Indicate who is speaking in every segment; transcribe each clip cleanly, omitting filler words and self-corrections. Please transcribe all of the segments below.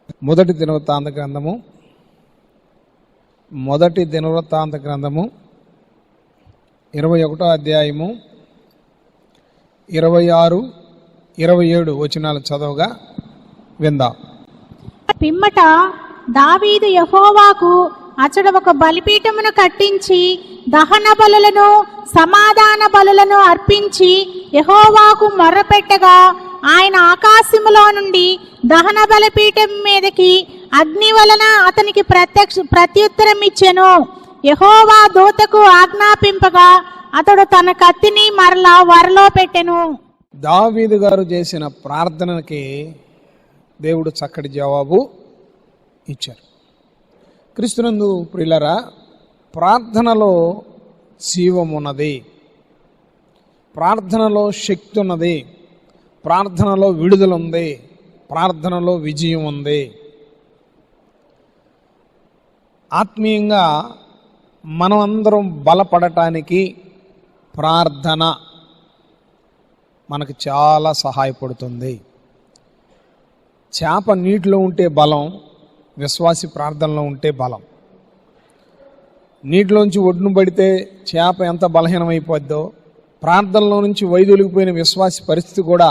Speaker 1: మొదటి దినవృత్తాంత గ్రంథము 21వ అధ్యాయము 26, 27 వచనాలు చదవగా విందాం.
Speaker 2: పిమ్మట దావీదు యెహోవాకు అతడు ఒక బలిపీఠమును కట్టించి దహన బలులను సమాధాన బలులను అర్పించి యెహోవాకు మొర్రపెట్టగా ఆయన ఆకాశములో నుండి దహన బలిపీఠం మీదకి అగ్ని వలన అతనికి ప్రత్యుత్తరం ఇచ్చెను. యెహోవా దూతకు ఆజ్ఞాపింపగా అతడు తన కత్తిని మరలా వరలో పెట్టెను.
Speaker 1: దావీదు గారు చేసిన ప్రార్థనకి దేవుడు చక్కటి జవాబు ఇచ్చారు. క్రీస్తునందు ప్రియులారా, ప్రార్థనలో జీవం ఉన్నది, ప్రార్థనలో శక్తి ఉన్నది, ప్రార్థనలో విడుదల ఉంది, ప్రార్థనలో విజయం ఉంది. ఆత్మీయంగా మనం అందరం బలపడటానికి ప్రార్థన మనకు చాలా సహాయపడుతుంది. చేప నీటిలో ఉంటే బలం, విశ్వాసి ప్రార్థనలో ఉంటే బలం. నీటిలోంచి ఒడ్డును పడితే చేప ఎంత బలహీనమైపోద్దో, ప్రార్థనలో నుంచి వైదొలిగిపోయిన విశ్వాసి పరిస్థితి కూడా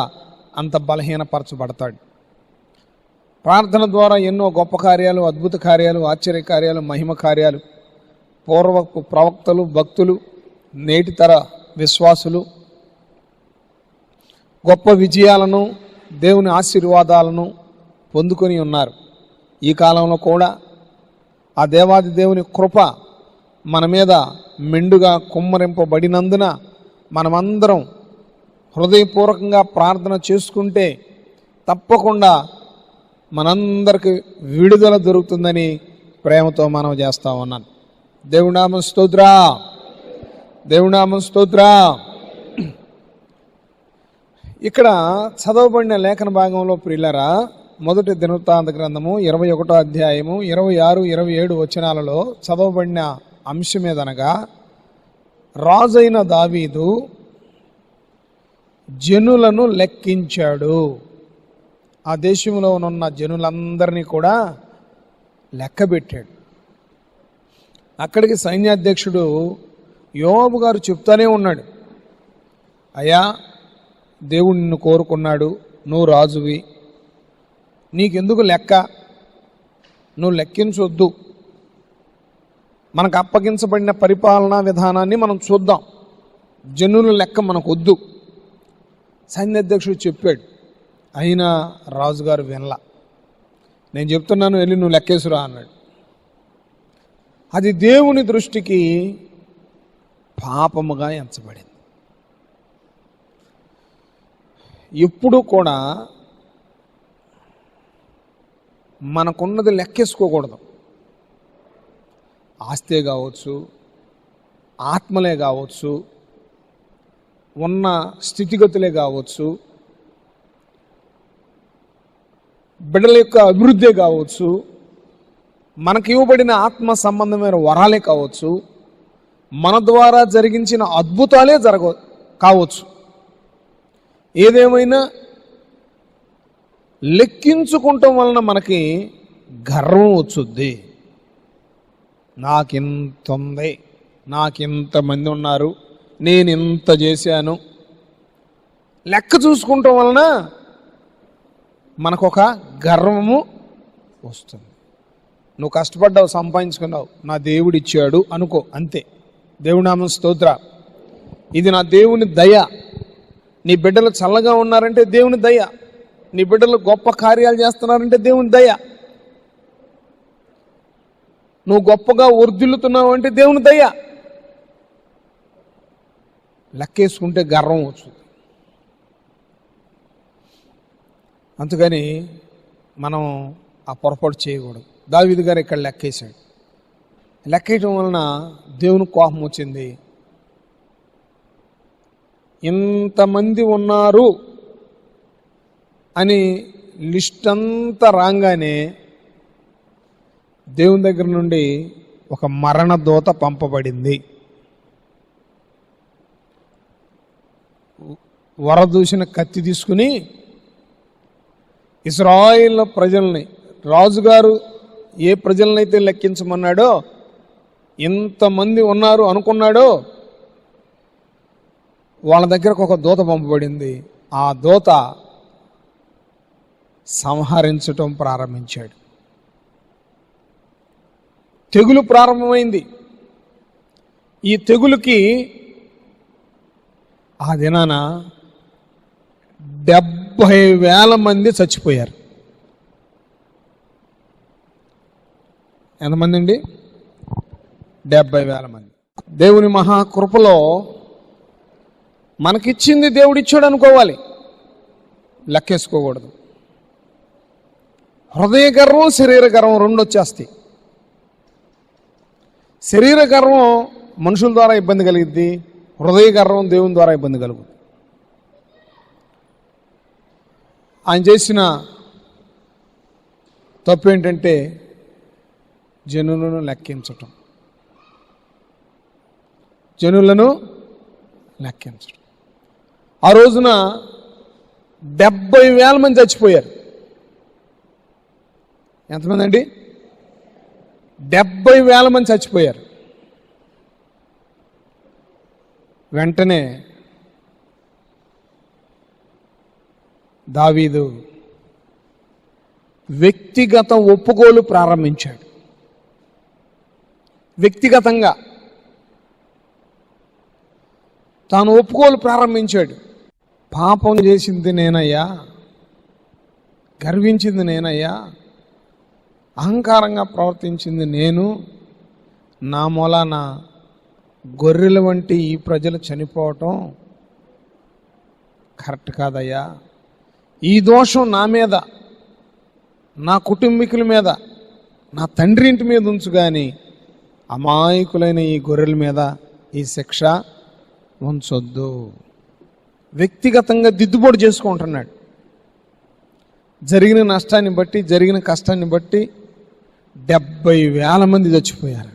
Speaker 1: అంత బలహీనపరచబడతాడు. ప్రార్థన ద్వారా ఎన్నో గొప్ప కార్యాలు, అద్భుత కార్యాలు, ఆశ్చర్య కార్యాలు, మహిమ కార్యాలు పూర్వపు ప్రవక్తలు, భక్తులు, నేటితర విశ్వాసులు గొప్ప విజయాలను, దేవుని ఆశీర్వాదాలను పొందుకొని ఉన్నారు. ఈ కాలంలో కూడా ఆ దేవాది దేవుని కృప మన మీద మెండుగా కుమ్మరింపబడినందున మనమందరం హృదయపూర్వకంగా ప్రార్థన చేసుకుంటే తప్పకుండా మనందరికి విడుదల దొరుకుతుందని ప్రేమతో మనం చేస్తా ఉన్నాను. దేవునామం స్తోత్ర, దేవునామం స్తోత్ర. ఇక్కడ చదవబడిన లేఖన భాగంలో ప్రియులారా, మొదటి దినవృత్తాంత గ్రంథము 21వ అధ్యాయము 26, 27 వచనాలలో చదవబడిన అంశమేదనగా, రాజైన దావీదు జనులను లెక్కించాడు. ఆ దేశంలో ఉన్న జనులందరినీ కూడా లెక్కబెట్టాడు. అక్కడికి సైన్యాధ్యక్షుడు యోవాబు గారు చెప్తానే ఉన్నాడు, అయ్యా దేవుడు నిన్ను కోరుకున్నాడు, నువ్వు రాజువి, నీకెందుకు లెక్క, నువ్వు లెక్కించొద్దు, మనకు అప్పగించబడిన పరిపాలనా విధానాన్ని మనం చూద్దాం, జనుల లెక్క మనకు వద్దు సైన్యాధ్యక్షుడు చెప్పాడు. అయినా రాజుగారు వినలా. నేను చెప్తున్నాను, వెళ్ళి నువ్వు లెక్కేసురా అన్నాడు. అది దేవుని దృష్టికి పాపముగా ఎంచబడింది. ఎప్పుడూ కూడా మనకున్నది లెక్కేసుకోకూడదు. ఆస్తే కావచ్చు, ఆత్మలే కావచ్చు, ఉన్న స్థితిగతులే కావచ్చు, బిడ్డల యొక్క అభివృద్ధి కావచ్చు, మనకి ఇవ్వబడిన ఆత్మ సంబంధమైన వరాలే కావచ్చు, మన ద్వారా జరిగించిన అద్భుతాలే కావచ్చు. ఏదేమైనా లెక్కించుకుంటాం వలన మనకి గర్వం వచ్చుద్ది. నాకింత ఉంది, నాకింతమంది ఉన్నారు, నేను ఇంత చేశాను. లెక్క చూసుకుంటాం వలన మనకొక గర్వము వస్తుంది. నువ్వు కష్టపడ్డావు, సంపాదించుకున్నావు, నా దేవుడు ఇచ్చాడు అనుకో, అంతే. దేవునామం స్తోత్ర. ఇది నా దేవుని దయ. నీ బిడ్డలు చల్లగా ఉన్నారంటే దేవుని దయ, నీ బిడ్డలు గొప్ప కార్యాలు చేస్తున్నారంటే దేవుని దయ, నువ్వు గొప్పగా వర్ధిల్లుతున్నావు అంటే దేవుని దయ. లెక్కేసుకుంటే గర్వం వస్తుంది. అందుకని మనం ఆ పొరపాటు చేయకూడదు. దావీదు గారు ఇక్కడ లెక్కేశాడు. లెక్కేయటం వలన దేవుని కోపం వచ్చింది. ఇంతమంది ఉన్నారు అని లిస్ట్ అంతా రాగానే దేవుని దగ్గర నుండి ఒక మరణ దూత పంపబడింది. వరదూసిన కత్తి తీసుకుని ఇశ్రాయేలు ప్రజల్ని, రాజుగారు ఏ ప్రజలనైతే లెక్కించమన్నాడో, ఇంతమంది ఉన్నారు అనుకున్నాడో, వాళ్ళ దగ్గరకు ఒక దూత పంపబడింది. ఆ దూత సంహరించటం ప్రారంభించాడు. తెగులు ప్రారంభమైంది. ఈ తెగులుకి ఆ దినాన 70,000 మంది చచ్చిపోయారు. ఎంతమంది అండి? 70,000 మంది. దేవుని మహాకృపలో మనకిచ్చింది దేవుడిచ్చాడు అనుకోవాలి, లెక్కేసుకోకూడదు. హృదయ గర్వం, శరీర గర్వం రెండు వచ్చేస్తాయి. శరీర గర్వం మనుషుల ద్వారా ఇబ్బంది కలిగిద్ది, హృదయ గర్వం దేవుని ద్వారా ఇబ్బంది కలుగుతుంది. ఆయన చేసిన తప్పు ఏంటంటే జనులను లెక్కించటం. ఆ రోజున 70,000 మంది చచ్చిపోయారు. ఎంతమంది అండి? 70,000 మంది చచ్చిపోయారు. వెంటనే దావీదు వ్యక్తిగత ఒప్పుకోలు ప్రారంభించాడు. వ్యక్తిగతంగా తాను ఒప్పుకోలు ప్రారంభించాడు. పాపం చేసింది నేనయ్యా, గర్వించింది నేనయ్యా, అహంకారంగా ప్రవర్తించింది నేను, నా మూలాన గొర్రెల వంటి ఈ ప్రజలు చనిపోవటం కరెక్ట్ కాదయ్యా. ఈ దోషం నా మీద, నా కుటుంబీకుల మీద, నా తండ్రి ఇంటి మీద ఉంచు, కానీ అమాయకులైన ఈ గొర్రెల మీద ఈ శిక్ష ఉంచొద్దు. వ్యక్తిగతంగా దిద్దుబాటు చేసుకుంటున్నాడు. జరిగిన నష్టాన్ని బట్టి, జరిగిన కష్టాన్ని బట్టి 70,000 మంది చచ్చిపోయారు.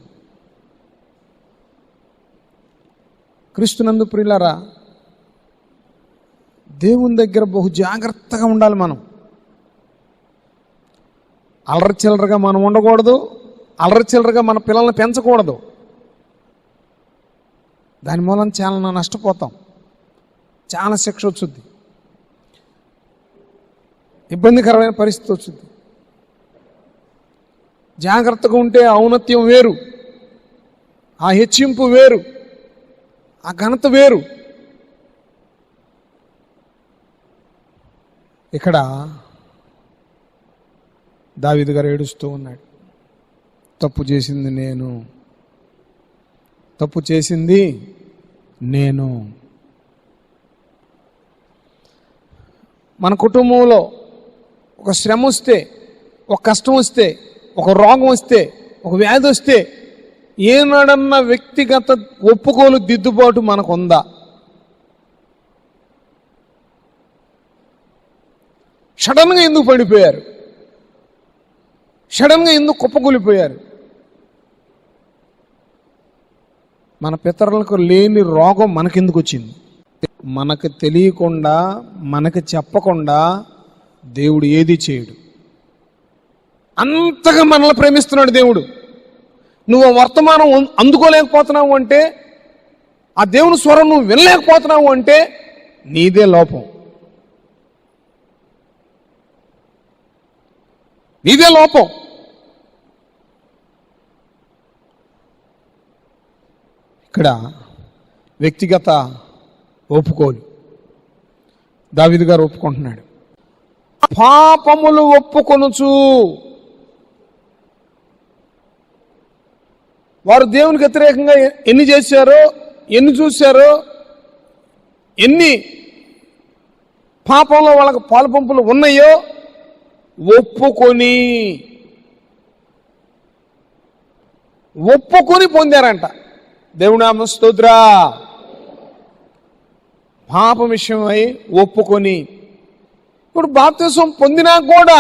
Speaker 1: క్రీస్తునందు ప్రియులారా, దేవుని దగ్గర బహు జాగ్రత్తగా ఉండాలి. మనం అల్లరి చిల్లరగా మనం ఉండకూడదు, అల్లరి చిల్లరగా మన పిల్లల్ని పెంచకూడదు. దాని మూలం చాలా నష్టపోతాం, చాలా శిక్ష వచ్చుద్ది, ఇబ్బందికరమైన పరిస్థితి వచ్చింది. జాగ్రత్తగా ఉంటే ఔన్నత్యం వేరు, ఆ హెచ్చింపు వేరు, ఆ ఘనత వేరు. ఇక్కడ దావీదు గారు ఏడుస్తూ ఉన్నాడు. తప్పు చేసింది నేను, తప్పు చేసింది నేను. మన కుటుంబంలో ఒక శ్రమ వస్తే, ఒక కష్టం వస్తే, ఒక రోగం వస్తే, ఒక వ్యాధి వస్తే ఏనాడన్నా వ్యక్తిగత ఒప్పుకోలు, దిద్దుబాటు మనకు ఉందా? సడన్గా ఎందుకు పడిపోయారు? సడన్గా ఎందుకు కుప్పకూలిపోయారు? మన పితరులకు లేని రోగం మనకెందుకు వచ్చింది? మనకు తెలియకుండా, మనకు చెప్పకుండా దేవుడు ఏది చేయడు. అంతగా మనల్ని ప్రేమిస్తున్నాడు దేవుడు. నువ్వు వర్తమానం అందుకోలేకపోతున్నావు అంటే, ఆ దేవుని స్వరం నువ్వు వినలేకపోతున్నావు అంటే నీదే లోపం, నీదే లోపం. ఇక్కడ వ్యక్తిగత ఒప్పుకోలు దావీదు గారు ఒప్పుకుంటున్నాడు. పాపములు ఒప్పుకొనుచు, వారు దేవునికి వ్యతిరేకంగా ఎన్ని చేశారో, ఎన్ని చూశారో, ఎన్ని పాపంలో వాళ్ళకి పాలు పంపులు ఉన్నాయో ఒప్పుకొని పొందారంట. దేవుని నామ స్తోత్ర. పాపం విషయమై ఒప్పుకొని, ఇప్పుడు బాప్తిసం పొందినా కూడా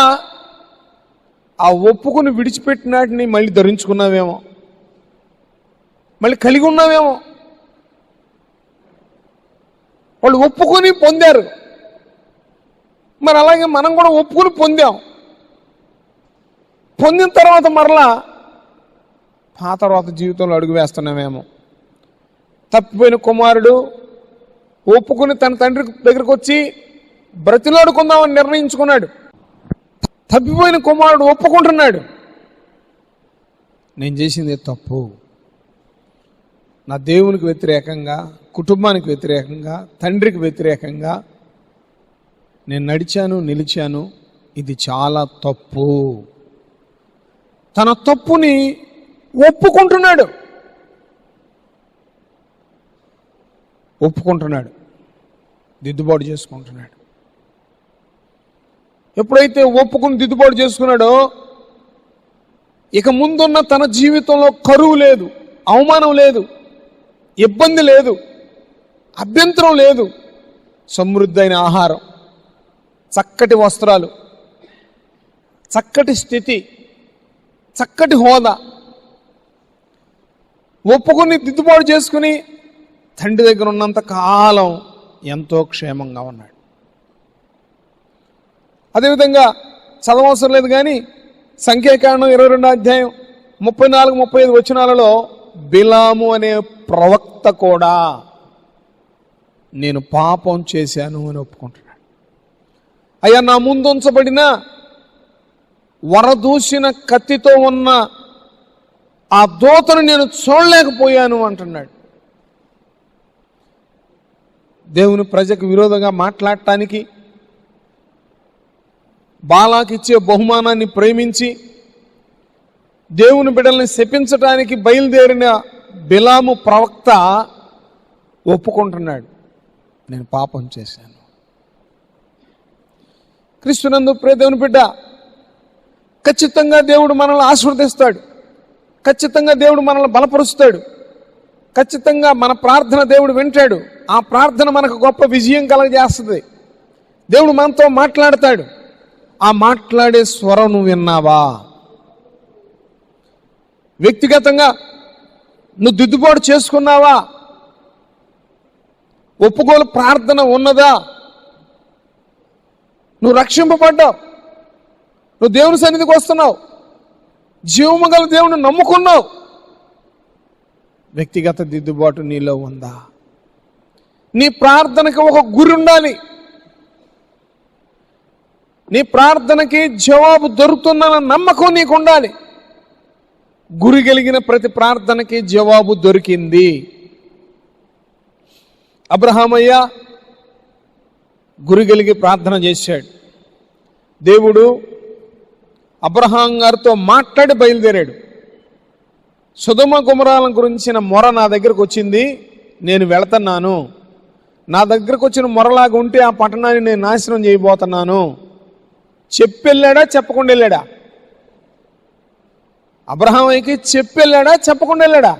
Speaker 1: ఆ ఒప్పుకొని విడిచిపెట్టినాటిని మళ్ళీ ధరించుకున్నావేమో, మళ్ళీ కలిగి ఉన్నావేమో. వాళ్ళు ఒప్పుకొని పొందారు, మరి అలాగే మనం కూడా ఒప్పుకొని పొందాం. పొందిన తర్వాత మరలా పాత రోత జీవితంలో అడుగు వేస్తున్నామేమో. తప్పిపోయిన కుమారుడు ఒప్పుకుని తన తండ్రి దగ్గరకు వచ్చి బ్రతిలాడుకుందామని నిర్ణయించుకున్నాడు. తప్పిపోయిన కుమారుడు ఒప్పుకుంటున్నాడు, నేను చేసింది తప్పు, నా దేవునికి వ్యతిరేకంగా, కుటుంబానికి వ్యతిరేకంగా, తండ్రికి వ్యతిరేకంగా నేను నడిచాను, నిలిచాను, ఇది చాలా తప్పు. తన తప్పుని ఒప్పుకుంటున్నాడు, దిద్దుబాటు చేసుకుంటున్నాడు. ఎప్పుడైతే ఒప్పుకుని దిద్దుబాటు చేసుకున్నాడో ఇక ముందున్న తన జీవితంలో కరువు లేదు, అవమానం లేదు, ఇబ్బంది లేదు, అభ్యంతరం లేదు. సమృద్ధి అయిన ఆహారం, చక్కటి వస్త్రాలు, చక్కటి స్థితి, చక్కటి హోదా. ఒప్పుకుని దిద్దుబాటు చేసుకుని తండ్రి దగ్గర ఉన్నంత కాలం ఎంతో క్షేమంగా ఉన్నాడు. అదేవిధంగా చదవవసరం లేదు కానీ సంఖ్యాకాండం 22వ అధ్యాయం 34-35 వచనాలలో బిలాము అనే ప్రవక్త కూడా నేను పాపం చేశాను అని ఒప్పుకుంటున్నాడు. అయ్యా, నా ముందుంచబడిన వరదూసిన కత్తితో ఉన్న ఆ దూతను నేను చూడలేకపోయాను అంటున్నాడు. దేవుని ప్రజకు విరోధంగా మాట్లాడటానికి, బాలాకి ఇచ్చే బహుమానాన్ని ప్రేమించి దేవుని బిడ్డల్ని శపించటానికి బయలుదేరిన బిలాము ప్రవక్త ఒప్పుకుంటున్నాడు, నేను పాపం చేశాను. క్రీస్తునందు ప్రియ దేవుని బిడ్డ, ఖచ్చితంగా దేవుడు మనల్ని ఆశీర్వదిస్తాడు, ఖచ్చితంగా దేవుడు మనల్ని బలపరుస్తాడు, ఖచ్చితంగా మన ప్రార్థన దేవుడు వింటాడు. ఆ ప్రార్థన మనకు గొప్ప విజయం కలగజేస్తుంది. దేవుడు మనతో మాట్లాడతాడు. ఆ మాట్లాడే స్వరం నువ్వు విన్నావా? వ్యక్తిగతంగా నువ్వు దిద్దుబాటు చేసుకున్నావా? ఒప్పుకోలు ప్రార్థన ఉన్నదా? నువ్వు రక్షింపబడ్డావు, నువ్వు దేవుని సన్నిధికి వస్తున్నావు, జీవము గల దేవుని నమ్ముకున్నావు. వ్యక్తిగత దిద్దుబాటు నీలో ఉందా? నీ ప్రార్థనకి ఒక గురి ఉండాలి. నీ ప్రార్థనకి జవాబు దొరుకుతుందన్న నమ్మకం నీకు ఉండాలి. గురి కలిగిన ప్రతి ప్రార్థనకి జవాబు దొరికింది. అబ్రహామయ్య గురి కలిగి ప్రార్థన చేశాడు. దేవుడు అబ్రహాం గారితో మాట్లాడి బయలుదేరాడు. సొదొమ గొమొర్రా గురించిన మొర నా దగ్గరకు వచ్చింది, నేను వెళుతున్నాను. నా దగ్గరకు వచ్చిన మొరలాగా ఉంటే ఆ పట్టణాన్ని నేను నాశనం చేయబోతున్నాను. చెప్పెళ్ళాడా, చెప్పకుండా వెళ్ళాడా? అబ్రహాంకి చెప్పెళ్ళాడా, చెప్పకుండా వెళ్ళాడా?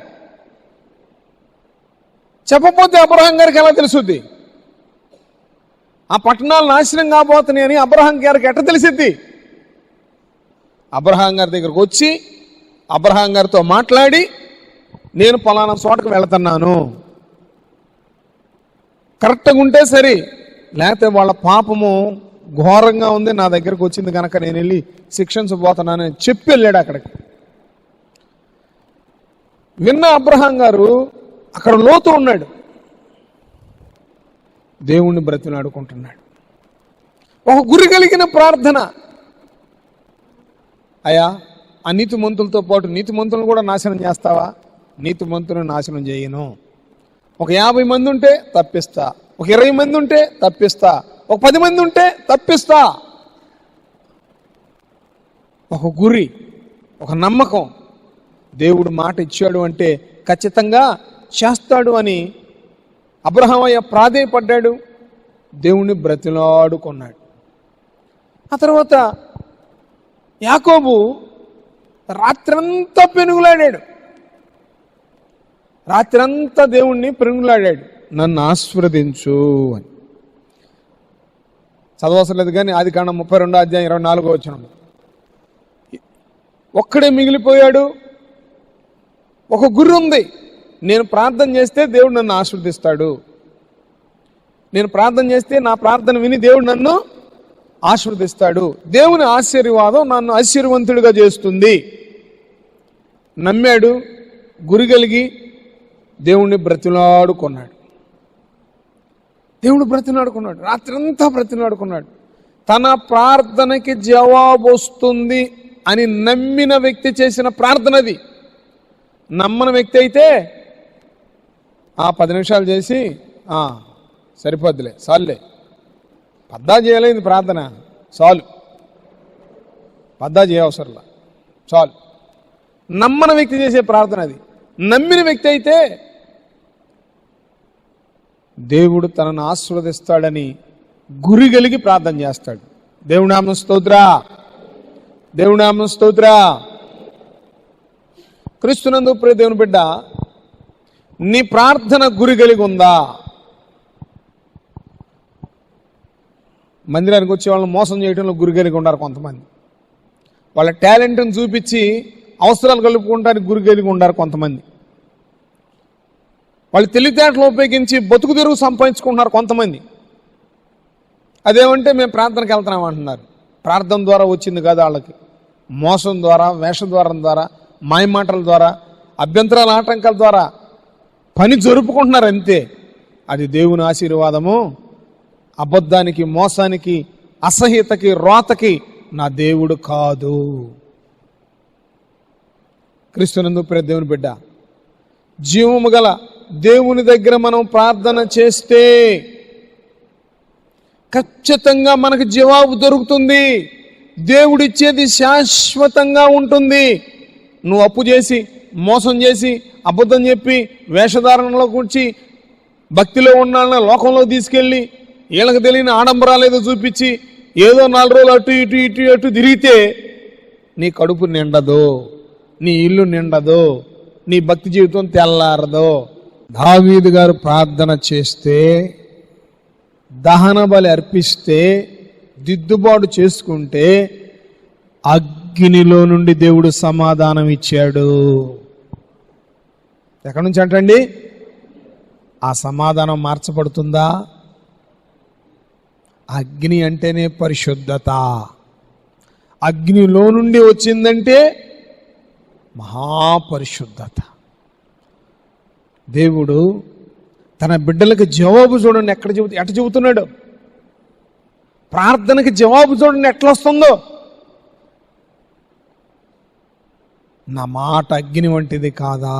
Speaker 1: చెప్పకపోతే అబ్రహాం గారికి ఎలా తెలుసుద్ది? ఆ పట్టణాలు నాశనం కాబోతున్నాయి అని అబ్రహాం గారికి ఎట్ట తెలిసిద్ది? అబ్రహాం గారి దగ్గరకు వచ్చి అబ్రహాం గారితో మాట్లాడి, నేను పలానా చోటకు వెళుతున్నాను, కరెక్ట్గా ఉంటే సరే, లేకపోతే వాళ్ళ పాపము ఘోరంగా ఉంది, నా దగ్గరకు వచ్చింది కనుక నేను వెళ్ళి శిక్షించబోతున్నాను అని చెప్పి వెళ్ళాడు అక్కడికి. విన్న అబ్రహాం గారు అక్కడ లోతు ఉన్నాడు, దేవుణ్ణి బ్రతిలాడుకుంటున్నాడు. ఒక గురి కలిగిన ప్రార్థన. అయ్యా, ఆ నీతిమంతులతో పాటు నీతిమంతులను కూడా నాశనం చేస్తావా? నీతిమంతులను నాశనం చేయను. ఒక 50 మంది ఉంటే తప్పిస్తా, ఒక 20 మంది ఉంటే తప్పిస్తా, ఒక 10 మంది ఉంటే తప్పిస్తా. ఒక గురి, ఒక నమ్మకం. దేవుడు మాట ఇచ్చాడు అంటే ఖచ్చితంగా చేస్తాడు అని అబ్రహామయ్య ప్రాధేయపడ్డాడు, దేవుణ్ణి బ్రతిలాడుకున్నాడు. ఆ తర్వాత యాకోబు రాత్రంతా పెనుగులాడాడు, రాత్రంతా దేవుణ్ణి పెనుగులాడాడు, నన్ను ఆశీర్వదించు అని. చదవవసరం లేదు కానీ ఆదికాండం 32వ అధ్యాయం 24వ వచనం. ఒక్కడే మిగిలిపోయాడు. ఒక గురి ఉంది, నేను ప్రార్థన చేస్తే దేవుడు నన్ను ఆశీర్వదిస్తాడు, నేను ప్రార్థన చేస్తే నా ప్రార్థన విని దేవుడు నన్ను ఆశీర్వదిస్తాడు. దేవుని ఆశీర్వాదం నన్ను ఆశీర్వంతుడిగా చేస్తుంది. నమ్మాడు, గురి కలిగి దేవుణ్ణి బ్రతిలాడుకున్నాడు. దేవుడు బ్రతిలాడుకున్నాడు, రాత్రంతా బ్రతిలాడుకున్నాడు. తన ప్రార్థనకి జవాబు వస్తుంది అని నమ్మిన వ్యక్తి చేసిన ప్రార్థనది. నమ్మని వ్యక్తి అయితే 10 నిమిషాలు చేసి సరిపోద్దులే, చాలులే, పద్దా చేయలేదు ప్రార్థన, చాలు, పద్దా చేయవసరంలా, చాలు. నమ్మని వ్యక్తి చేసే ప్రార్థన అది. నమ్మిన వ్యక్తి అయితే దేవుడు తనను ఆశీర్వదిస్తాడని గురి కలిగి ప్రార్థన చేస్తాడు. దేవుని నామమున స్తోత్ర, దేవుని నామమున స్తోత్ర. క్రీస్తునందు ప్రియ దేవుని బిడ్డ, నీ ప్రార్థన గురి కలిగి ఉందా? మందిరానికి వచ్చే వాళ్ళని మోసం చేయడంలో గురి కలిగి ఉన్నారు కొంతమంది. వాళ్ళ టాలెంట్ని చూపించి అవసరాలు కలుపుకుంటానికి గురి కలిగి ఉన్నారు కొంతమంది. వాళ్ళు తెలివితేటలు ఉపయోగించి బతుకు తెరువు సంపాదించుకుంటున్నారు కొంతమంది. అదేమంటే మేము ప్రార్థనకి వెళ్తున్నాం అంటున్నారు. ప్రార్థన ద్వారా వచ్చింది కాదు వాళ్ళకి. మోసం ద్వారా, వేషద్వారం ద్వారా, మాయమాటల ద్వారా, అభ్యంతరాల ఆటంకాల ద్వారా పని జరుపుకుంటున్నారు అంతే. అది దేవుని ఆశీర్వాదము అబద్ధానికి, మోసానికి, అసహ్యతకి, రోతకి నా దేవుడు కాదు. క్రీస్తునందు ప్రియ దేవుని బిడ్డ, జీవము గల దేవుని దగ్గర మనం ప్రార్థన చేస్తే ఖచ్చితంగా మనకు జవాబు దొరుకుతుంది. దేవుడిచ్చేది శాశ్వతంగా ఉంటుంది. నువ్వు అప్పు చేసి, మోసం చేసి, అబద్ధం చెప్పి, వేషధారణలో కూర్చి, భక్తిలో ఉన్న లోకంలో తీసుకెళ్ళి, వీళ్ళకి తెలియని ఆడంబరాలు ఏదో చూపించి, ఏదో 4 రోజులు అటు ఇటు ఇటు అటు తిరిగితే నీ కడుపు నిండదు, నీ ఇల్లు నిండదు, నీ భక్తి జీవితం తెల్లారదు. దావీదు గారు ప్రార్థన చేస్తే, దహన బలి అర్పిస్తే, దిద్దుబాటు చేసుకుంటే అగ్నిలో నుండి దేవుడు సమాధానం ఇచ్చాడు. ఎక్కడి నుంచి అంటండి? ఆ సమాధానం మార్చబడుతుందా? అగ్ని అంటేనే పరిశుద్ధత. అగ్నిలో నుండి వచ్చిందంటే మహాపరిశుద్ధత. దేవుడు తన బిడ్డలకు జవాబు చూడండి ఎట్ట చెబుతున్నాడు. ప్రార్థనకి జవాబు చూడండి ఎట్లా వస్తుందో. నా మాట అగ్ని వంటిది కాదా,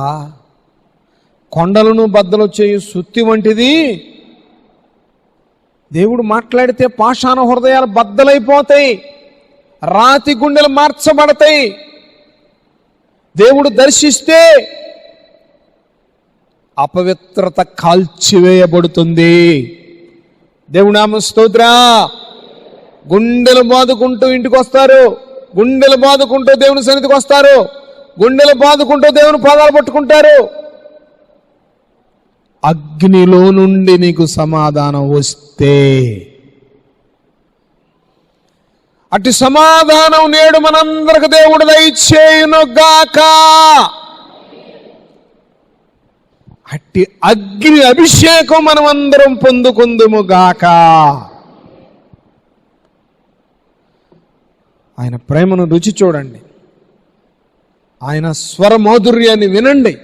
Speaker 1: కొండలను బద్దలు చేయు సుత్తి వంటిది. దేవుడు మాట్లాడితే పాషాణ హృదయాలు బద్దలైపోతాయి, రాతి గుండెలు మార్చబడతాయి. దేవుడు దర్శిస్తే అపవిత్రత కాల్చివేయబడుతుంది. దేవుని నామమున స్తోత్ర. గుండెలు బాదుకుంటూ ఇంటికి వస్తారు, గుండెలు బాదుకుంటూ దేవుని సన్నిధికి వస్తారు, గుండెలు బాదుకుంటూ దేవుని పాదాలు పట్టుకుంటారు. అగ్నిలో నుండి నీకు సమాధానం వస్తే, అట్టి సమాధానం నేడు మనందరికి దేవుడు దయచేయును గాక. అట్టి అగ్ని అభిషేకం మనమందరం పొందుకుందుము గాక. ఆయన ప్రేమను రుచి చూడండి, ఆయన స్వర మాధుర్యాన్ని వినండి,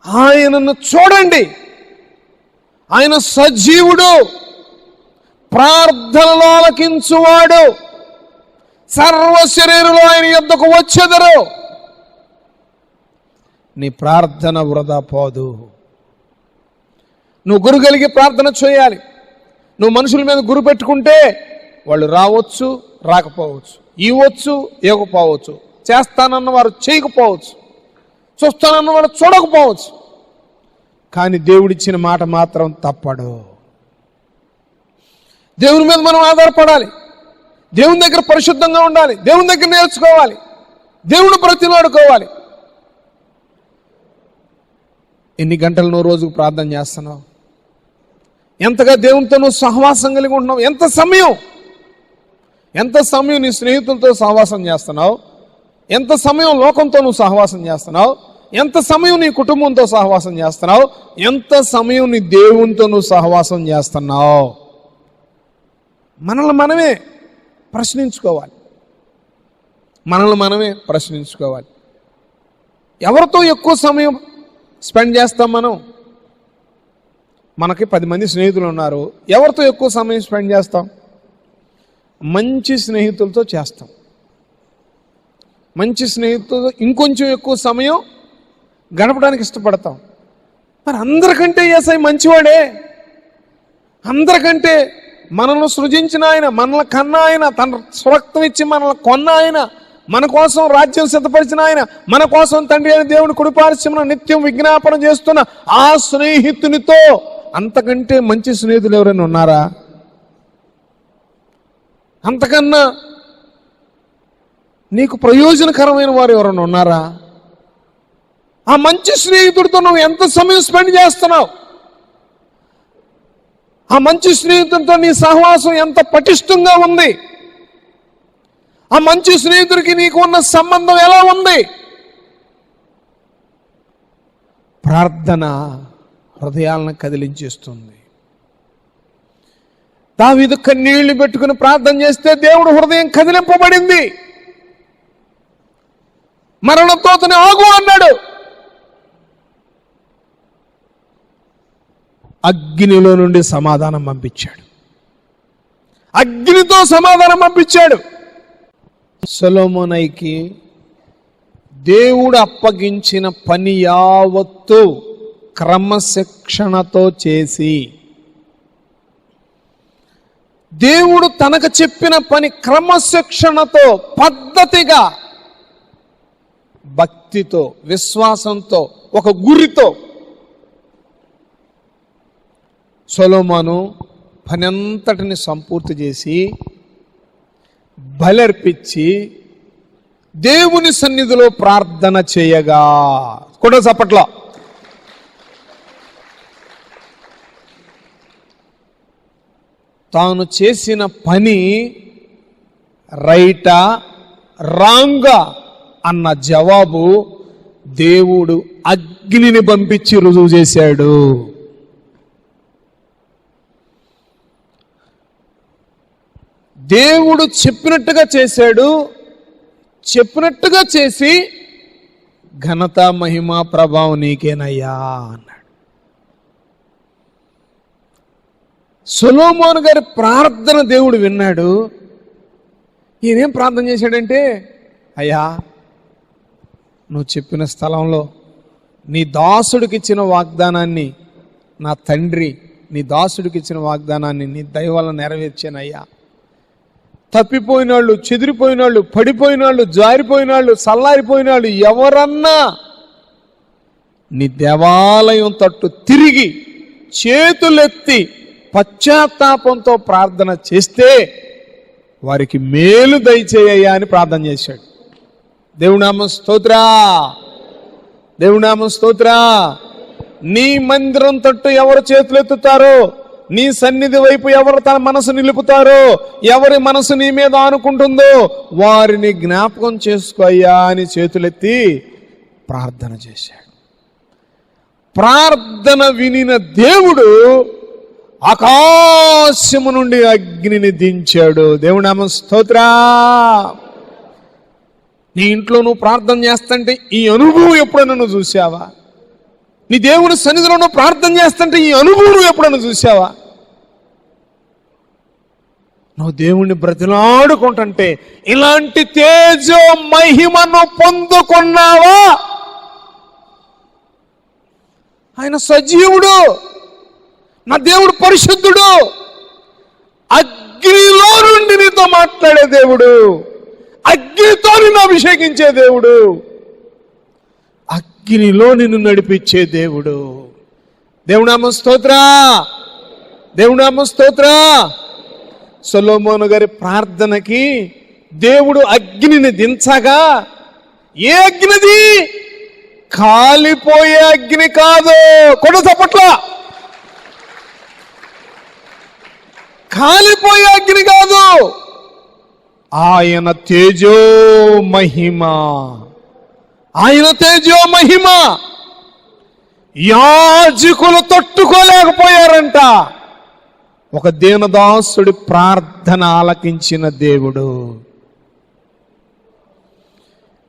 Speaker 1: ఆయనను చూడండి. ఆయన సజీవుడు, ప్రార్థనలో ఆలకించువాడు. సర్వ శరీరులు ఆయన యొద్దకు వచ్చెదరు. నీ ప్రార్థన వృధా పోదు. నువ్వు గురు కలిగి ప్రార్థన చేయాలి. నువ్వు మనుషుల మీద గురి పెట్టుకుంటే వాళ్ళు రావచ్చు, రాకపోవచ్చు, ఇవ్వచ్చు, ఇవ్వకపోవచ్చు, చేస్తానన్న వారు చేయకపోవచ్చు, చూస్తానన్న వారు చూడకపోవచ్చు. కానీ దేవుడిచ్చిన మాట మాత్రం తప్పడు. దేవుని మీద మనం ఆధారపడాలి. దేవుని దగ్గర పరిశుద్ధంగా ఉండాలి, దేవుని దగ్గర నేర్చుకోవాలి, దేవుని బ్రతిలాడుకోవాలి. ఎన్ని గంటలు నువ్వు రోజుకు ప్రార్థన చేస్తున్నావు? ఎంతగా దేవునితో నువ్వు సహవాసం కలిగి ఉంటున్నావు? ఎంత సమయం నీ స్నేహితులతో సహవాసం చేస్తున్నావు? ఎంత సమయం లోకంతో నువ్వు సహవాసం చేస్తున్నావు? ఎంత సమయం నీ కుటుంబంతో సహవాసం చేస్తున్నావు? ఎంత సమయం నీ దేవునితో నువ్వు సహవాసం చేస్తున్నావు? మనల్ని మనమే ప్రశ్నించుకోవాలి. ఎవరితో ఎక్కువ సమయం స్పెండ్ చేస్తాం మనం? మనకి 10 మంది స్నేహితులు ఉన్నారు. ఎవరితో ఎక్కువ సమయం స్పెండ్ చేస్తాం? మంచి స్నేహితులతో చేస్తాం. మంచి స్నేహితులతో ఇంకొంచెం ఎక్కువ సమయం గడపడానికి ఇష్టపడతాం. మరి అందరికంటే యేసయ్య మంచివాడే. అందరికంటే మనల్ని సృజించిన ఆయన, మనల్ని కన్న ఆయన, తన స్వరక్తం ఇచ్చి మనల్ని కొన్న ఆయన, మన కోసం రాజ్యం సిద్ధపరిచిన ఆయన, మన కోసం తండ్రి అయిన దేవుని కుడిపార్శ్వమున నిత్యం విజ్ఞాపన చేస్తున్న ఆ స్నేహితునితో అంతకంటే మంచి స్నేహితులు ఎవరైనా ఉన్నారా? అంతకన్నా నీకు ప్రయోజనకరమైన వారు ఎవరైనా ఉన్నారా? ఆ మంచి స్నేహితుడితో నువ్వు ఎంత సమయం స్పెండ్ చేస్తున్నావు? ఆ మంచి స్నేహితుడితో నీ సహవాసం ఎంత పటిష్టంగా ఉంది? ఆ మంచి స్నేహితుడికి నీకు ఉన్న సంబంధం ఎలా ఉంది? ప్రార్థన హృదయాలను కదిలించేస్తుంది. దావీదు కన్నీళ్లు పెట్టుకుని ప్రార్థన చేస్తే దేవుడు హృదయం కదిలింపబడింది. మరణంతో అతను ఆగు అన్నాడు. అగ్నిలో నుండి సమాధానం పంపించాడు. అగ్నితో సమాధానం పంపించాడు. సొలొమోనుకి దేవుడు అప్పగించిన పని యావత్తు క్రమశిక్షణతో చేసి, దేవుడు తనకు చెప్పిన పని క్రమశిక్షణతో, పద్ధతిగా, భక్తితో, విశ్వాసంతో, ఒక గురితో సొలొమోను పని అంతటిని సంపూర్తి చేసి బలర్పించి దేవుని సన్నిధిలో ప్రార్థన చేయగా, కూడా చప్పట్లో తాను చేసిన పని రైటా రాంగా అన్న జవాబు దేవుడు అగ్నిని పంపించి రుజువు చేశాడు. దేవుడు చెప్పినట్టుగా చేశాడు. చెప్పినట్టుగా చేసి ఘనత మహిమ ప్రభావం నీకేనయ్యా అన్నాడు. సొలొమోను గారి ప్రార్థన దేవుడు విన్నాడు. ఈయనేం ప్రార్థన చేశాడంటే, అయ్యా నువ్వు చెప్పిన స్థలంలో నీ దాసుడికి ఇచ్చిన వాగ్దానాన్ని, నా తండ్రి నీ దాసుడికి ఇచ్చిన వాగ్దానాన్ని నీ దయ వల్ల నెరవేర్చానయ్యా. తప్పిపోయినాళ్ళు, చెదిరిపోయినాళ్ళు, పడిపోయినాళ్ళు, జారిపోయినాళ్ళు, సల్లారిపోయినాళ్ళు ఎవరన్నా నీ దేవాలయం తట్టు తిరిగి చేతులెత్తి పశ్చాత్తాపంతో ప్రార్థన చేస్తే వారికి మేలు దయచేయ్యా అని ప్రార్థన చేశాడు. దేవునామ స్తోత్రా, దేవునామ స్తోత్రా. నీ మందిరం తట్టు ఎవరు చేతులెత్తుతారో, నీ సన్నిధి వైపు ఎవరు తన మనసు నిలుపుతారో, ఎవరి మనసు నీ మీద ఆనుకుంటుందో వారిని జ్ఞాపకం చేసుకో అయ్యా అని చేతులెత్తి ప్రార్థన చేశాడు. ప్రార్థన వినిన దేవుడు ఆకాశము నుండి అగ్నిని దించాడు. దేవునామ స్తోత్రా. నీ ఇంట్లో నువ్వు ప్రార్థన చేస్తుంటే ఈ అనుభవం ఎప్పుడైనా నువ్వు చూసావా? నీ దేవుని సన్నిధిలో నువ్వు ప్రార్థన చేస్తుంటే ఈ అనుభవం నువ్వు ఎప్పుడైనా చూసావా? నువ్వు దేవుణ్ణి బ్రతిలాడుకుంటుంటే ఇలాంటి తేజో మహిమను పొందుకున్నావా? ఆయన సజీవుడు, నా దేవుడు పరిశుద్ధుడు, అగ్నిలో నుండి నీతో మాట్లాడే దేవుడు, అగ్నితో నిన్ను అభిషేకించే దేవుడు, అగ్నిలో నిన్ను నడిపించే దేవుడు. దేవునామ స్తోత్రా, దేవునామ స్తోత్రా. సొలొమోను గారి ప్రార్థనకి దేవుడు అగ్నిని దించగా, ఏ అగ్నిది? కాలిపోయే అగ్ని కాదు. కొడు చప్పట్ల. కాలిపోయే అగ్ని కాదు, ఆయన తేజో మహిమ, ఆయన తేజో మహిమ. యాజకులు తట్టుకోలేకపోయారంట. ఒక దీనదాసుడి ప్రార్థన ఆలకించిన దేవుడు.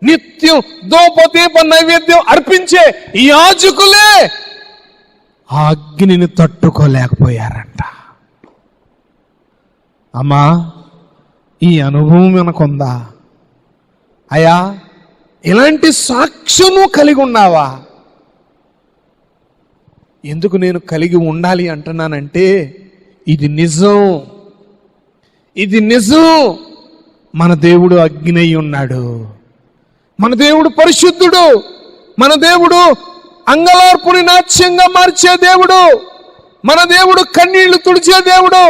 Speaker 1: నిత్యం ధూపదీప నైవేద్యం అర్పించే యాజకులే ఆ అగ్నిని తట్టుకోలేకపోయారంట. అమ్మా, ఈ అనుభవం మనకుందా? అయ్యా, ఇలాంటి సాక్ష్యము కలిగి ఉన్నావా? ఎందుకు నేను కలిగి ఉండాలి అంటున్నానంటే, ఇది నిజం, ఇది నిజం. మన దేవుడు అగ్ని అయి ఉన్నాడు. మన దేవుడు పరిశుద్ధుడు. మన దేవుడు అంగలార్పుని నాట్యంగా మార్చే దేవుడు. మన దేవుడు కన్నీళ్లు తుడిచే దేవుడు.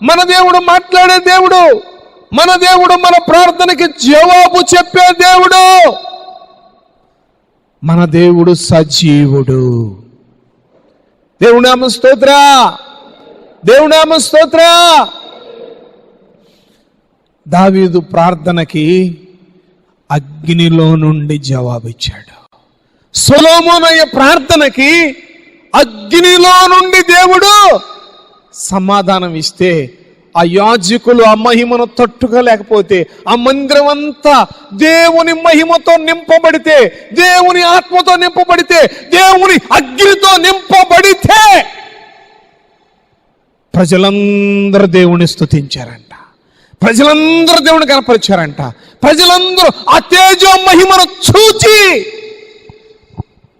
Speaker 1: మన దేవుడు మాట్లాడే దేవుడు. మన దేవుడు మన ప్రార్థనకి జవాబు చెప్పే దేవుడు. మన దేవుడు సజీవుడు. దేవుని నామ స్తోత్ర, దేవుని నామ స్తోత్ర. దావీదు ప్రార్థనకి అగ్నిలో నుండి జవాబిచ్చాడు. సొలొమోను ప్రార్థనకి అగ్నిలో నుండి దేవుడు సమాధానం ఇస్తే, ఆ యాజకులు ఆ మహిమను తట్టుకోలేకపోతే, ఆ మందిరం అంతా దేవుని మహిమతో నింపబడితే, దేవుని ఆత్మతో నింపబడితే, దేవుని అగ్నితో నింపబడితే ప్రజలందరూ దేవుని స్తుతించారంట. ప్రజలందరూ దేవుని కనపరిచారంట. ప్రజలందరూ ఆ తేజో మహిమను చూచి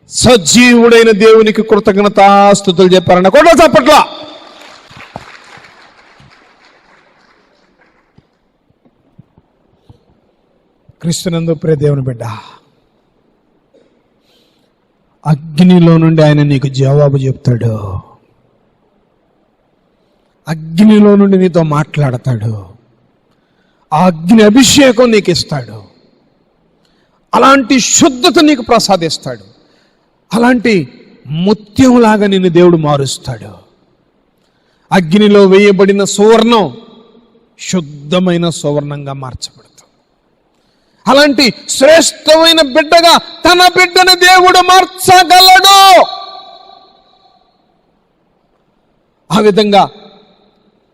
Speaker 1: సజీవుడైన దేవునికి కృతజ్ఞతాస్తుతులు చెప్పారంట. కొట్ల చప్పట్ల. క్రీస్తునందు ప్రియ దేవుని బిడ్డ, అగ్నిలో నుండి ఆయన నీకు జవాబు చెప్తాడు. అగ్నిలో నుండి నీతో మాట్లాడతాడు. ఆ అగ్ని అభిషేకం నీకు ఇస్తాడు. అలాంటి శుద్ధత నీకు ప్రసాదిస్తాడు. అలాంటి ముత్యంలాగా నిన్ను దేవుడు మారుస్తాడు. అగ్నిలో వేయబడిన సువర్ణం శుద్ధమైన సువర్ణంగా మార్చబడుతుంది. అలాంటి శ్రేష్టమైన బిడ్డగా తన బిడ్డను దేవుడు మార్చగలడు. ఆ విధంగా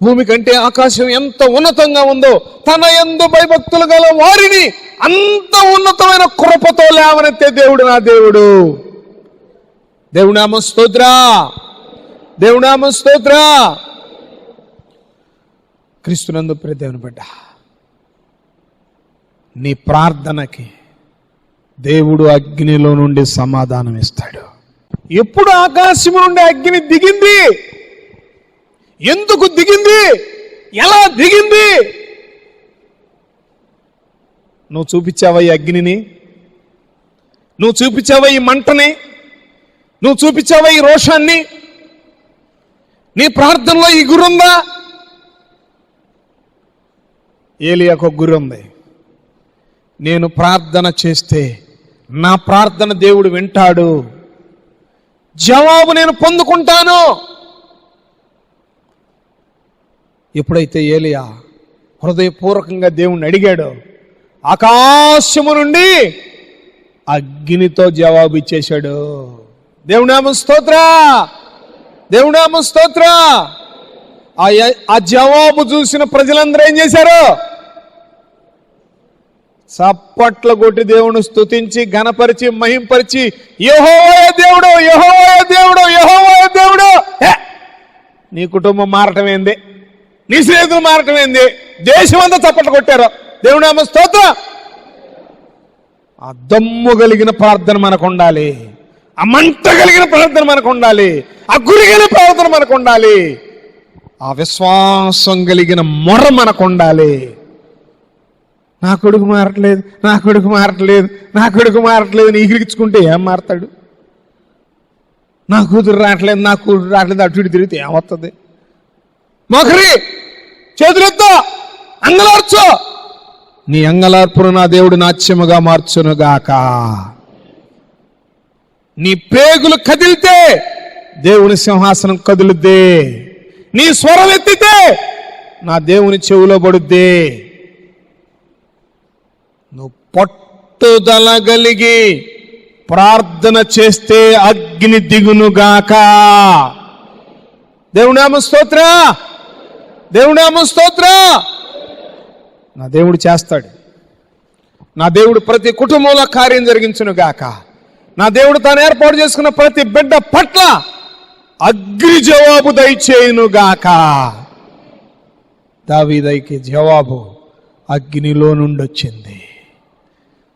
Speaker 1: భూమి కంటే ఆకాశం ఎంత ఉన్నతంగా ఉందో, తన యందు భయభక్తులు గల వారిని అంత ఉన్నతమైన కృపతో లేవనెత్తే దేవుడు నా దేవుడు. దేవుని నామ స్తోత్ర, దేవుని నామ స్తోత్ర. క్రీస్తునందు ప్రియ దేవుని బిడ్డ, నీ ప్రార్థనకి దేవుడు అగ్నిలో నుండి సమాధానం ఇస్తాడు. ఎప్పుడు ఆకాశం నుండి అగ్ని దిగింది? ఎందుకు దిగింది? ఎలా దిగింది? నువ్వు చూపించావా ఈ అగ్నిని? నువ్వు చూపించావా ఈ మంటని? నువ్వు చూపించావా ఈ రోషాన్ని? నీ ప్రార్థనలో ఈ గురుందా? ఏలియాకు ఒక గురి ఉంది. నేను ప్రార్థన చేస్తే నా ప్రార్థన దేవుడు వింటాడు, జవాబు నేను పొందుకుంటాను. ఎప్పుడైతే ఏలియా హృదయపూర్వకంగా దేవుణ్ణి అడిగాడో, ఆకాశము నుండి అగ్నితో జవాబు ఇచ్చేశాడు. దేవుని నామ స్తోత్ర, దేవుని నామ స్తోత్ర. ఆ జవాబు చూసిన ప్రజలందరూ ఏం చేశారు? చప్పట్లు కొట్టి దేవుని స్తుతించి ఘనపరిచి మహింపరిచి, యెహోవా దేవుడు, యెహోవా దేవుడు, యెహోవా దేవుడు. నీ కుటుంబం మారటం ఏంది? నీ స్నేహితులు మారటం ఏంది? దేశం అంతా చప్పట్లు కొట్టారు. దేవుని నామ స్తోత్ర. ఆ దమ్ము కలిగిన ప్రార్థన మనకు ఉండాలి. ఆ మంట కలిగిన ప్రార్థన మనకు ఉండాలి. ఆ గురి కలిగిన ప్రార్థన మనకు ఉండాలి. ఆ విశ్వాసం కలిగిన మొర మనకు ఉండాలి. నా కొడుకు మారట్లేదు, నా కొడుకు మారట్లేదు, నా కొడుకు మారట్లేదు నీ ఎగిరించుకుంటే ఏం మారతాడు? నా కూతురు రావట్లేదు, నా కూతురు రావట్లేదు, అటు ఇటు తిరిగితే ఏమవుతుంది? మొకరి చేతులెత్తో, అంగలార్చో. నీ అంగలార్పును నా దేవుడు నాట్యముగా మార్చునుగాక. నీ పేగులు కదిలితే దేవుని సింహాసనం కదులుద్దే. నీ స్వరం ఎత్తితే నా దేవుని చెవులో పడుద్దే. నువ్వు పట్టుదల కలిగి ప్రార్థన చేస్తే అగ్ని దిగునుగాక. దేవుని నామ స్తోత్ర, దేవుడామ స్తోత్ర. నా దేవుడు చేస్తాడు. నా దేవుడు ప్రతి కుటుంబంలో కార్యం జరిగించును గాక. నా దేవుడు తాను ఏర్పాటు చేసుకున్న ప్రతి బిడ్డ పట్ల అగ్ని జవాబు దయచేయును గాక. దావీదుకి జవాబు అగ్నిలో నుండి వచ్చింది.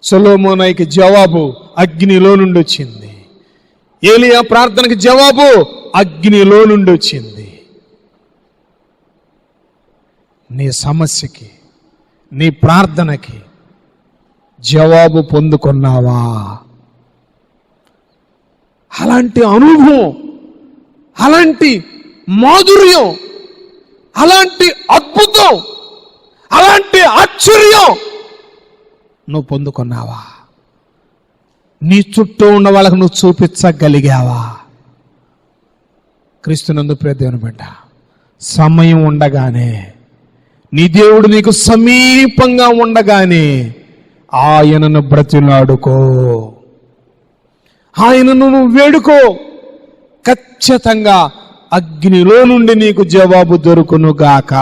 Speaker 1: సొలొమోనుకి జవాబు అగ్నిలో నుండి వచ్చింది. ఏలియా ప్రార్థనకి జవాబు అగ్నిలో నుండి వచ్చింది. నీ సమస్యకి, నీ ప్రార్థనకి జవాబు పొందుకున్నావా? అలాంటి అనుభవం, అలాంటి మాధుర్యం, అలాంటి అద్భుతం, అలాంటి ఆశ్చర్యం నువ్వు పొందుకున్నావా? నీ చుట్టూ ఉన్న వాళ్ళకు నువ్వు చూపించగలిగావా? క్రీస్తునందు ప్రియ దేవుని బిడ్డ, సమయం ఉండగానే, నీ దేవుడు నీకు సమీపంగా ఉండగానే ఆయనను బ్రతిలాడుకో, ఆయనను నువ్వు వేడుకో. ఖచ్చితంగా అగ్నిలో నుండి నీకు జవాబు దొరుకును గాక.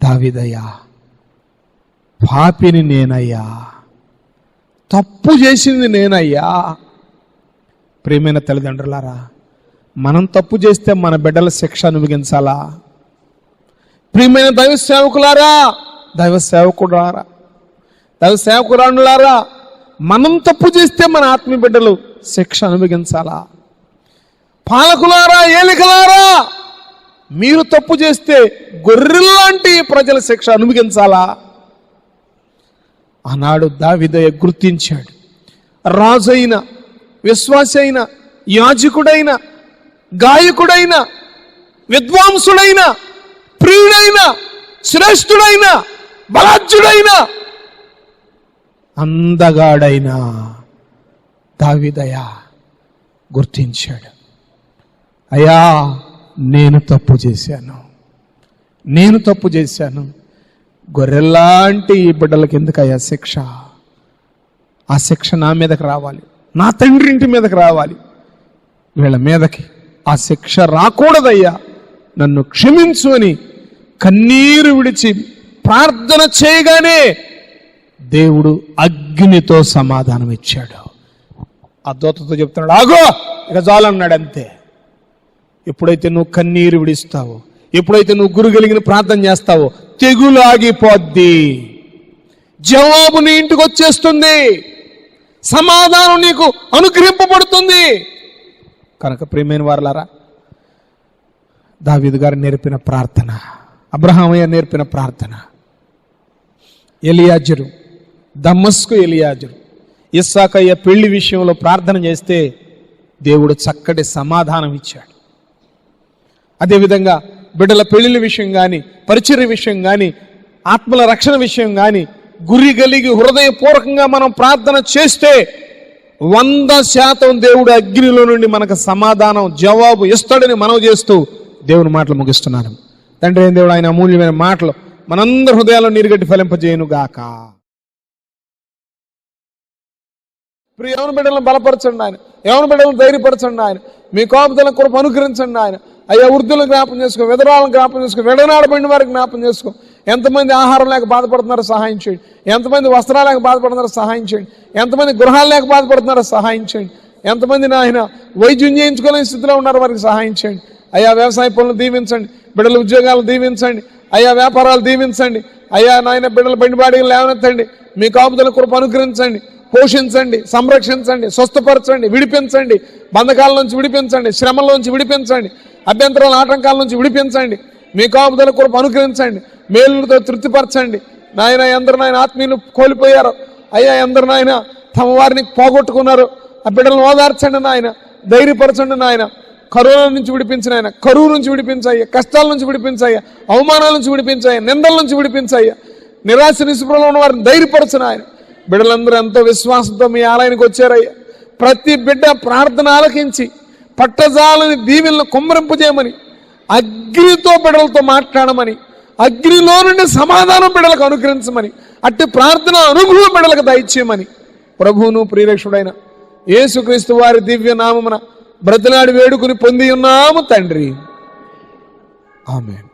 Speaker 1: దావీదయ్యా, పాపిని నేనయ్యా, తప్పు చేసింది నేనయ్యా. ప్రియమైన తల్లిదండ్రులారా, మనం తప్పు చేస్తే మన బిడ్డల శిక్ష అనుభవించాలా? ప్రియమైన దైవ సేవకులారా, దైవ సేవకుడారా, దైవ సేవకురానులారా, మనం తప్పు చేస్తే మన ఆత్మీయ బిడ్డలు శిక్ష అనుభవించాలా? పాలకులారా, ఏలికలారా, మీరు తప్పు చేస్తే గొర్రెల్లాంటి ప్రజల శిక్ష అనుభవించాలా? ఆనాడు దావీదయ్య గుర్తించాడు. రాజైన, విశ్వాసి అయిన, యాజకుడైన, గాయకుడైన, విద్వాంసుడైన, ప్రియుడైన, శ్రేష్ఠుడైన, బలాఢ్యుడైన, అందగాడైన దావీదయ్య గుర్తించాడు. అయ్యా, నేను తప్పు చేశాను, నేను తప్పు చేశాను. గొర్రెల్లాంటి ఈ బిడ్డలకి ఎందుకయ్యా శిక్ష? ఆ శిక్ష నా మీదకి రావాలి, నా తండ్రి ఇంటి మీదకి రావాలి. వీళ్ళ మీదకి ఆ శిక్ష రాకూడదయ్యా, నన్ను క్షమించు అని కన్నీరు విడిచి ప్రార్థన చేయగానే దేవుడు అగ్నితో సమాధానం ఇచ్చాడు. ఆ దూతతో చెప్తున్నాడు, ఆగో, ఇక చాలన్నాడు. అంతే. ఎప్పుడైతే నువ్వు కన్నీరు విడిస్తావో, ఎప్పుడైతే నువ్వు గురు కలిగిన ప్రార్థన చేస్తావో, తెగులు ఆగిపోద్ది, జవాబు నీ ఇంటికి వచ్చేస్తుంది, సమాధానం నీకు అనుగ్రహింపబడుతుంది. కనుక ప్రియమైన వారలారా, దావీదు గారు నేర్పిన ప్రార్థన, అబ్రహామయ్య నేర్పిన ప్రార్థన, ఎలియాజరు, దమస్కు ఎలియాజరు, ఇస్సాకయ్య పెళ్లి విషయంలో ప్రార్థన చేస్తే దేవుడు చక్కటి సమాధానం ఇచ్చాడు. అదేవిధంగా బిడ్డల పెళ్లిళ్ళ విషయం కానీ, పరిచర్య విషయం కానీ, ఆత్మల రక్షణ విషయం కానీ గురి కలిగి హృదయపూర్వకంగా మనం ప్రార్థన చేస్తే 100% దేవుడు అగ్నిలో నుండి మనకు సమాధానం, జవాబు ఇస్తాడని మనవి చేస్తూ దేవుని మాటలు ముగిస్తున్నాను. తండ్రి అయిన దేవుడు ఆయన అమూల్యమైన మాటలు మనందరి హృదయాల్లో నీరుగట్టి ఫలింపజేయును గాక. ఎవరి బిడ్డలను బలపరచండి ఆయన, ఎవరి బిడ్డలను ధైర్యపరచండి ఆయన, మీ కాపుదల కృప అనుగ్రహించండి ఆయన. అయ్యా, వృద్ధులను జ్ఞాపం చేసుకో, విధరాలను జ్ఞాపం చేసుకో, విడనాడబడిన వారికి జ్ఞాపం చేసుకో. ఎంతమంది ఆహారం లేక బాధపడుతున్నారో సహాయం చేయండి, ఎంతమంది వస్త్రాలు లేక బాధపడుతున్నారో సహాయం చేయండి, ఎంతమంది గృహాలు లేక బాధపడుతున్నారో సహాయం చేయండి, ఎంతమంది నాయన వైద్యం చేయించుకోలేని స్థితిలో ఉన్నారో వారికి సహాయం చేయండి. అయ్యా, వ్యవసాయ పనులు దీవించండి, బిడ్డల ఉద్యోగాలు దీవించండి, అయ్యా వ్యాపారాలు దీవించండి, అయ్యా నాయన బిడ్డల బండిబాడీలు లేవనెత్తండి, మీ కాపుదల కృప అనుగ్రహించండి, పోషించండి, సంరక్షించండి, స్వస్థపరచండి, విడిపించండి, బంధకాల నుంచి విడిపించండి, శ్రమల నుంచి విడిపించండి, అభ్యంతరాల ఆటంకాల నుంచి విడిపించండి, మీ కాపుదల కృప అనుగ్రహించండి, మేలుతో తృప్తిపరచండి. నాయన ఎందరు నాయన ఆత్మీయులు కోల్పోయారు, అయ్యా ఎందరు నాయన తమ వారిని పోగొట్టుకున్నారు, ఆ బిడ్డలను ఓదార్చండి నాయన, ధైర్యపరచండి నాయన. కరోనా నుంచి విడిపించిన ఆయన, కరువు నుంచి విడిపించాయ్యా, కష్టాల నుంచి విడిపించాయ్యా, అవమానాల నుంచి విడిపించాయ్యా, నిందల నుంచి విడిపించాయ్యా, నిరాశ నిస్పృహలో ఉన్న వారిని ధైర్యపరచిన ఆయన. బిడ్డలందరూ ఎంతో విశ్వాసంతో మీ ఆలయానికి వచ్చారయ్యా. ప్రతి బిడ్డ ప్రార్థన ఆలకించి పట్టజాలని దీవెలను కుమ్మరింపజేయమని, అగ్నితో బిడ్డలతో మాట్లాడమని, అగ్నిలో నుండి సమాధానం బిడ్డలకు అనుగ్రహించమని, అట్టి ప్రార్థన అనుభవం బిడ్డలకు దయచేయమని ప్రభువును ప్రియరక్షుడైన యేసుక్రీస్తు వారి దివ్య నామమున బ్రతిలాడి వేడుకుని పొంది ఉన్నాము తండ్రి. ఆమేన్.